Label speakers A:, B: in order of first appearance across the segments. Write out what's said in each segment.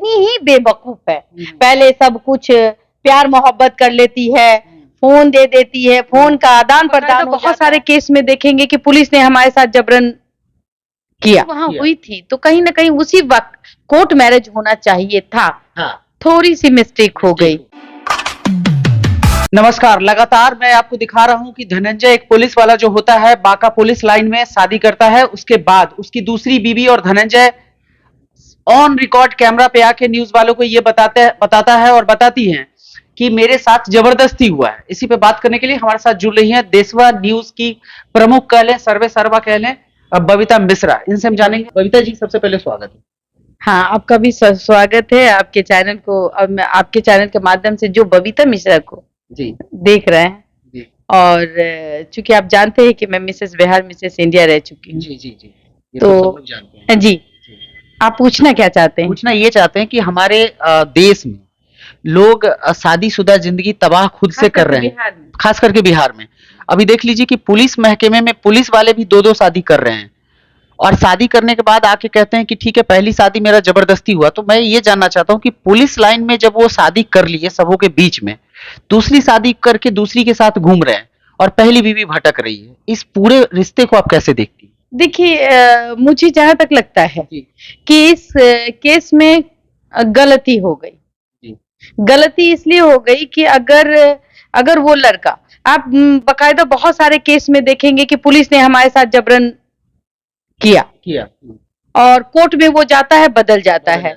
A: कितनी ही बेवकूफ है। पहले सब कुछ प्यार मोहब्बत कर लेती है, फोन दे देती है, फोन का आदान प्रदान। बहुत सारे केस में देखेंगे कि पुलिस ने हमारे साथ जबरन किया, वहां हुई थी, तो कहीं ना कहीं उसी वक्त कोर्ट मैरिज होना चाहिए था। थोड़ी सी मिस्टेक हो गई।
B: नमस्कार, लगातार मैं आपको दिखा रहा हूं कि धनंजय एक पुलिस वाला जो होता है बांका पुलिस लाइन में शादी करता है, उसके बाद उसकी दूसरी बीवी और धनंजय ऑन रिकॉर्ड कैमरा पे आके न्यूज वालों को ये बताता है और बताती हैं कि मेरे साथ जबरदस्ती हुआ है। इसी पे बात करने के लिए हमारे साथ जुड़ रही हैं देशवा न्यूज की प्रमुख कह लें, सर्वे सर्वा कह लें, बबीता मिश्रा। इनसे हम जानेंगे। बबीता जी, सबसे पहले स्वागत है।
A: हाँ, आपका भी स्वागत है आपके चैनल को। अब मैं आपके चैनल के माध्यम से जो बबीता मिश्रा को
B: जी
A: देख रहे हैं
B: जी।
A: और चूंकि आप जानते हैं कि मैं मिसेस बिहार मिसेस इंडिया रह चुकी हूँ।
B: जी जी जी, ये
A: तो
B: सब लोग जानते हैं।
A: जी, आप पूछना क्या चाहते हैं?
B: पूछना ये चाहते हैं कि हमारे देश में लोग शादीशुदा जिंदगी तबाह खुद से कर रहे हैं, खास करके बिहार में। अभी देख लीजिए कि पुलिस महकमे में पुलिस वाले भी दो शादी कर रहे हैं और शादी करने के बाद आके कहते हैं कि ठीक है, पहली शादी मेरा जबरदस्ती हुआ। तो मैं ये जानना चाहता हूँ कि पुलिस लाइन में जब वो शादी कर ली है सबों के बीच में, दूसरी शादी करके दूसरी के साथ घूम रहे हैं और पहली बीवी भटक रही है, इस पूरे रिश्ते को आप कैसे देखती हैं?
A: देखिए, मुझे जहां तक लगता है कि इस केस में गलती हो गई। गलती इसलिए हो गई कि अगर वो लड़का, आप बकायदा बहुत सारे केस में देखेंगे कि पुलिस ने हमारे साथ जबरन किया और कोर्ट में वो जाता है, बदल जाता है।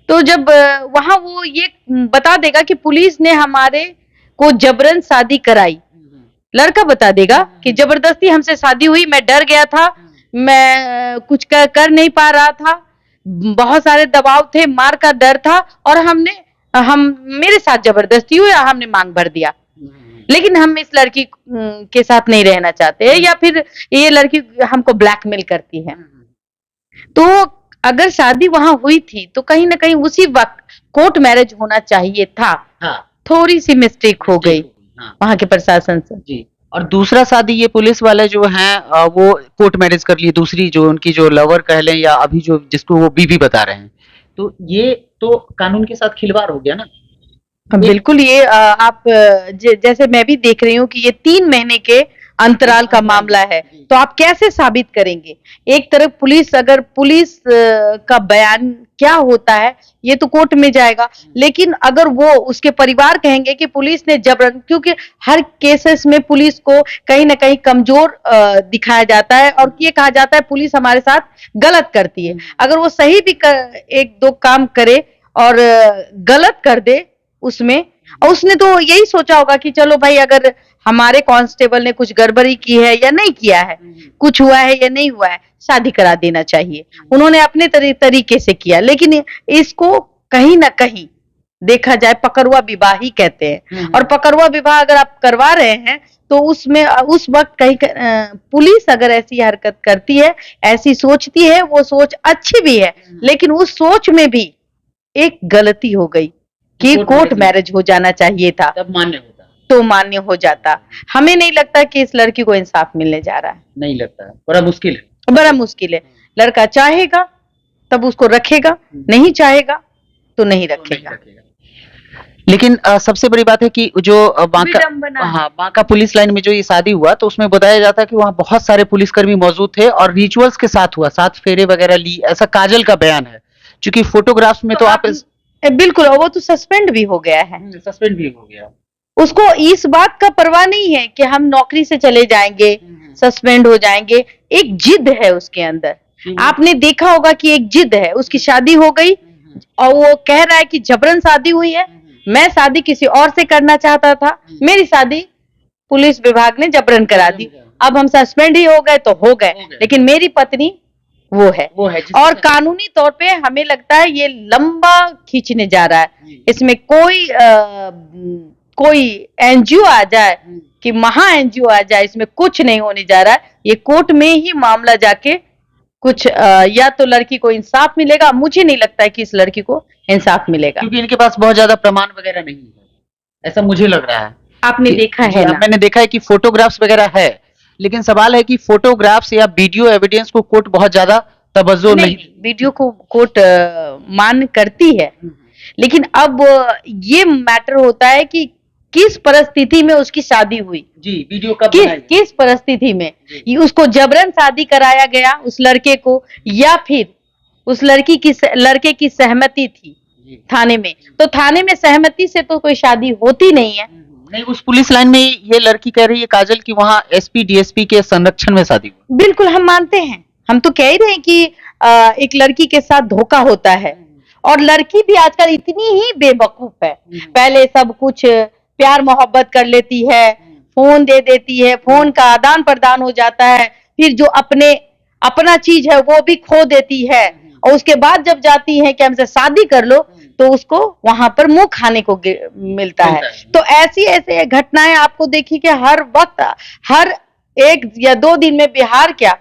A: तो जब वहां वो ये बता देगा कि पुलिस ने हमारे को जबरन शादी कराई, लड़का बता देगा कि जबरदस्ती हमसे शादी हुई, मैं डर गया था, मैं कुछ कर नहीं पा रहा था, बहुत सारे दबाव थे, मार का डर था और मेरे साथ जबरदस्ती हुई, हमने मांग भर दिया। लेकिन हम इस लड़की के साथ नहीं रहना चाहते हैं या फिर ये लड़की हमको ब्लैकमेल करती है। तो अगर शादी वहां हुई थी तो कहीं ना कहीं उसी वक्त कोर्ट मैरिज होना चाहिए था। थोड़ी सी मिस्टेक हो गई वहां के प्रशासन से।
B: जी। और दूसरा शादी ये पुलिस वाले जो हैं वो कोर्ट मैरिज कर लिए, दूसरी जो उनकी जो लवर कह लें या अभी जो जिसको वो बीवी बता रहे हैं, तो ये तो कानून के साथ खिलवाड़ हो गया ना।
A: बिल्कुल। ये आप जैसे मैं भी देख रही हूँ कि ये 3 महीने के अंतराल का मामला है, तो आप कैसे साबित करेंगे? एक तरफ अगर पुलिस का बयान क्या होता है ये तो कोर्ट में जाएगा, लेकिन अगर वो उसके परिवार कहेंगे कि पुलिस ने जबरन, क्योंकि हर केसेस में पुलिस को कहीं ना कहीं कमजोर दिखाया जाता है और ये कहा जाता है पुलिस हमारे साथ गलत करती है। अगर वो सही भी 1-2 काम करे और गलत कर दे उसमें, और उसने तो यही सोचा होगा कि चलो भाई, अगर हमारे कांस्टेबल ने कुछ गड़बड़ी की है या नहीं किया है, कुछ हुआ है या नहीं हुआ है, शादी करा देना चाहिए। उन्होंने अपने तरीके से किया, लेकिन इसको कहीं ना कहीं देखा जाए पकड़वा विवाह ही कहते हैं। और पकड़वा विवाह अगर आप करवा रहे हैं तो उसमें उस वक्त कहीं पुलिस अगर ऐसी हरकत करती है, ऐसी सोचती है, वो सोच अच्छी भी है, लेकिन उस सोच में भी एक गलती हो गई कि कोर्ट मैरिज हो जाना चाहिए था,
B: तब मान्य होता,
A: तो मान्य हो जाता। हमें नहीं लगता कि इस लड़की को इंसाफ मिलने जा रहा है।
B: नहीं लगता है, बड़ा मुश्किल है।
A: लड़का चाहेगा तब उसको रखेगा, नहीं चाहेगा तो नहीं रखेगा।
B: लेकिन सबसे बड़ी बात है कि जो बांका पुलिस लाइन में जो ये शादी हुआ, तो उसमें बताया जाता है कि वहाँ बहुत सारे पुलिसकर्मी मौजूद थे और रिचुअल्स के साथ हुआ, 7 फेरे वगैरह ली, ऐसा काजल का बयान है। क्योंकि फोटोग्राफ्स में तो आप
A: बिल्कुल, वो तो सस्पेंड भी हो गया है।
B: सस्पेंड भी हो गया।
A: उसको इस बात का परवाह नहीं है कि हम नौकरी से चले जाएंगे, सस्पेंड हो जाएंगे। एक जिद है उसके अंदर, आपने देखा होगा कि एक जिद है। उसकी शादी हो गई और वो कह रहा है कि जबरन शादी हुई है, मैं शादी किसी और से करना चाहता था, मेरी शादी पुलिस विभाग ने जबरन करा दी, अब हम सस्पेंड ही हो गए तो हो गए, लेकिन मेरी पत्नी वो है। और कानूनी तौर पे हमें लगता है ये लंबा खींचने जा रहा है। इसमें कोई एनजीओ आ जाए कि महा एनजीओ आ जाए, इसमें कुछ नहीं होने जा रहा है। ये कोर्ट में ही मामला जाके कुछ या तो लड़की को इंसाफ मिलेगा। मुझे नहीं लगता है कि इस लड़की को इंसाफ मिलेगा,
B: क्योंकि इनके पास बहुत ज्यादा प्रमाण वगैरह नहीं है, ऐसा मुझे लग रहा है।
A: आपने देखा है ना?
B: मैंने देखा है कि फोटोग्राफ्स वगैरह है, लेकिन सवाल है कि फोटोग्राफ्स या वीडियो एविडेंस को कोर्ट बहुत ज्यादा तवज्जो नहीं।
A: वीडियो को कोर्ट मान करती है, लेकिन अब ये मैटर होता है कि किस परिस्थिति में उसकी शादी हुई,
B: जी वीडियो कब
A: किस परिस्थिति में उसको जबरन शादी कराया गया उस लड़के को, या फिर उस लड़के की सहमति थी थाने में। तो थाने में सहमति से तो कोई शादी होती नहीं है।
B: नहीं, उस पुलिस लाइन में ये लड़की कह रही है काजल कि वहाँ एसपी डीएसपी के संरक्षण में शादी हुई।
A: बिल्कुल हम मानते हैं, हम तो कह ही रहे हैं कि एक लड़की के साथ धोखा होता है, और लड़की भी आजकल इतनी ही बेवकूफ है, पहले सब कुछ प्यार मोहब्बत कर लेती है, फोन दे देती है, फोन का आदान प्रदान हो जाता है, फिर जो अपना चीज है वो भी खो देती है, और उसके बाद जब जाती है कि हमसे शादी कर लो तो उसको वहां पर मुंह खाने को मिलता है। तो ऐसे घटनाएं आपको देखी कि हर वक्त, हर 1 या 2 दिन में बिहार क्या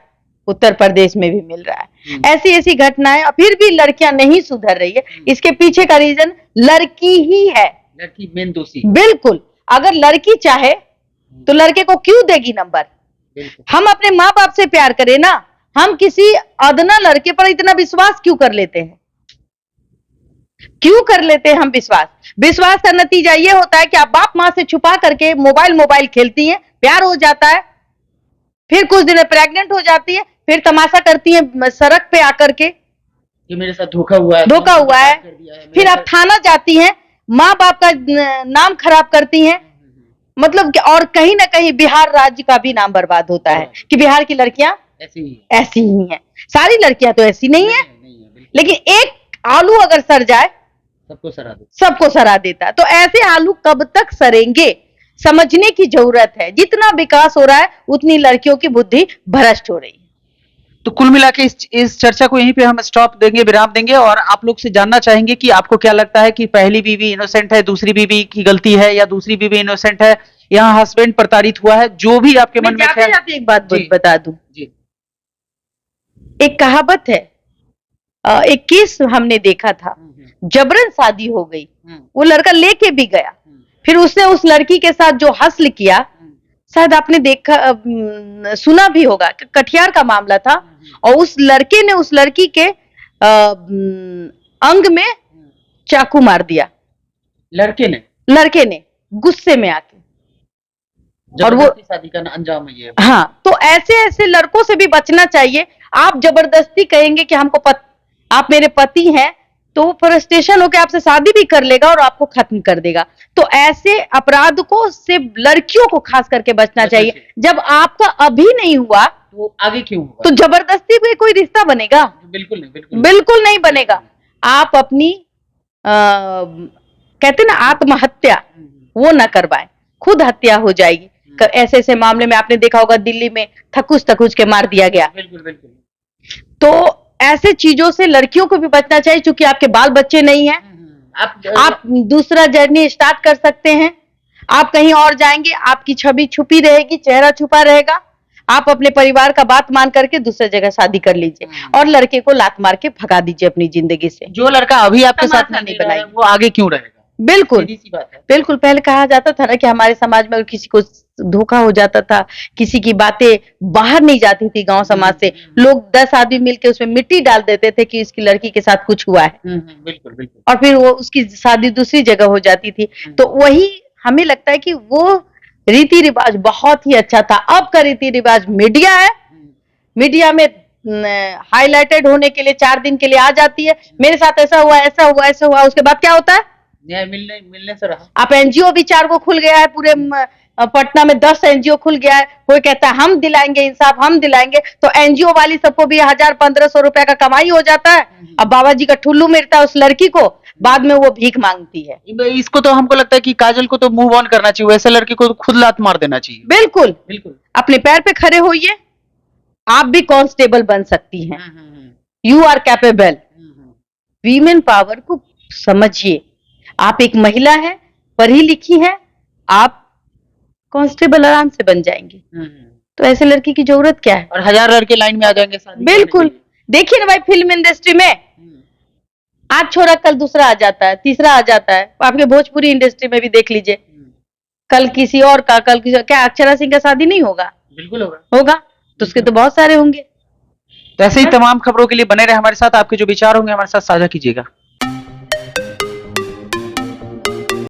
A: उत्तर प्रदेश में भी मिल रहा है। ऐसी घटनाएं, फिर भी लड़कियां नहीं सुधर रही है। इसके पीछे का रीजन लड़की ही है,
B: लड़की मेन दोषी।
A: बिल्कुल, अगर लड़की चाहे तो लड़के को क्यों देगी नंबर? हम अपने माँ बाप से प्यार करें ना, हम किसी अदना लड़के पर इतना विश्वास क्यों कर लेते हैं? क्यों कर लेते हैं हम विश्वास का नतीजा ये होता है कि आप बाप माँ से छुपा करके मोबाइल खेलती हैं, प्यार हो जाता है, फिर कुछ दिन में प्रेग्नेंट हो जाती है, फिर तमाशा करती हैं सड़क पे आकर के
B: कि मेरे साथ धोखा हुआ है,
A: फिर आप थाना जाती हैं, माँ बाप का नाम खराब करती हैं, मतलब और कहीं ना कहीं बिहार राज्य का भी नाम बर्बाद होता है कि बिहार की लड़कियां ऐसी ही हैं। सारी लड़कियां तो ऐसी नहीं है, लेकिन एक आलू अगर सड़ जाए सबको सरा देता है। तो ऐसे आलू कब तक सरेंगे, समझने की जरूरत है। जितना विकास हो रहा है उतनी लड़कियों की बुद्धि भ्रष्ट हो रही है।
B: तो कुल मिला के इस चर्चा को यहीं पे हम स्टॉप देंगे, विराम देंगे, और आप लोग से जानना चाहेंगे कि आपको क्या लगता है कि पहली बीवी इनोसेंट है, दूसरी बीवी की गलती है, या दूसरी बीवी इनोसेंट है, यहाँ हस्बैंड प्रताड़ित हुआ है, जो भी आपके मन में
A: जाते एक बात बता दूं, एक कहावत है, एक केस हमने देखा था, जबरन शादी हो गई, वो लड़का लेके भी गया, फिर उसने उस लड़की के साथ जो हसल किया, शायद आपने देखा सुना भी होगा, कटिहार का मामला था, और उस लड़के ने उस लड़की के अंग में चाकू मार दिया, लड़के ने गुस्से में आके, और वो
B: शादी का अंजाम है ये।
A: हाँ, तो ऐसे लड़कों से भी बचना चाहिए। आप जबरदस्ती कहेंगे कि आप मेरे पति हैं, तो वो फ्रस्ट्रेशन होकर आपसे शादी भी कर लेगा और आपको खत्म कर देगा। तो ऐसे अपराध को से लड़कियों को खास करके बचना चाहिए। जब आपका अभी नहीं हुआ
B: तो आगे क्यों होगा?
A: तो जबरदस्ती में कोई रिश्ता बनेगा? बिल्कुल नहीं बनेगा। आप अपनी कहते ना आत्महत्या वो न करवाएं, खुद हत्या हो जाएगी। ऐसे मामले में आपने देखा होगा, दिल्ली में थकुच के मार दिया गया। तो ऐसे चीजों से लड़कियों को भी बचना चाहिए, क्योंकि आपके बाल बच्चे नहीं हैं, आप दूसरा जर्नी स्टार्ट कर सकते हैं। आप कहीं और जाएंगे, आपकी छवि छुपी रहेगी, चेहरा छुपा रहेगा। आप अपने परिवार का बात मान करके दूसरी जगह शादी कर लीजिए, और लड़के को लात मार के भगा दीजिए अपनी जिंदगी से।
B: जो लड़का अभी आपके साथ नहीं बनाएगा, वो आगे क्यों रहेगा?
A: बिल्कुल पहले कहा जाता था ना कि हमारे समाज में किसी को धोखा हो जाता था, किसी की बातें बाहर नहीं जाती थी गांव समाज से, लोग 10 आदमी मिलकर उसमें मिट्टी डाल देते थे कि इसकी लड़की के साथ कुछ हुआ है।
B: बिल्कुल।
A: और फिर वो उसकी शादी दूसरी जगह हो जाती थी। तो वही हमें लगता है कि वो रीति रिवाज बहुत ही अच्छा था। अब का रीति रिवाज मीडिया है, मीडिया में हाईलाइटेड होने के लिए 4 दिन के लिए आ जाती है, मेरे साथ ऐसा हुआ, उसके बाद क्या होता है?
B: न्याय मिलने से रहा।
A: आप एनजीओ भी 4 को खुल गया है, पूरे पटना में 10 एनजीओ खुल गया है। कोई कहता है हम दिलाएंगे इंसाफ, हम दिलाएंगे, तो एनजीओ वाली सबको भी 1000-1500 रुपया का कमाई हो जाता है। अब बाबा जी का ठुल्लू मिलता है उस लड़की को, बाद में वो भीख मांगती है।
B: इसको तो हमको लगता है कि काजल को तो मूव ऑन करना चाहिए, वैसे लड़के को तो खुद लात मार देना चाहिए।
A: बिल्कुल अपने पैर पे खड़े होइए, आप भी कांस्टेबल बन सकती हैं। You are capable. Women power को समझिए। आप एक महिला है, पढ़ी लिखी है, आप कांस्टेबल आराम से बन जाएंगे। तो ऐसे लड़की की जरूरत क्या है?
B: और 1000 लड़के लाइन में आ जाएंगे शादी।
A: बिल्कुल, देखिए ना भाई, फिल्म इंडस्ट्री में आज छोड़ा कल दूसरा आ जाता है, तीसरा आ जाता है। आपके भोजपुरी इंडस्ट्री में भी देख लीजिए, कल किसी और का, क्या अक्षरा सिंह का शादी नहीं होगा?
B: बिल्कुल होगा।
A: तो उसके तो बहुत सारे होंगे।
B: तो ऐसे ही तमाम खबरों के लिए बने रहे हमारे साथ, आपके जो विचार होंगे हमारे साथ साझा कीजिएगा।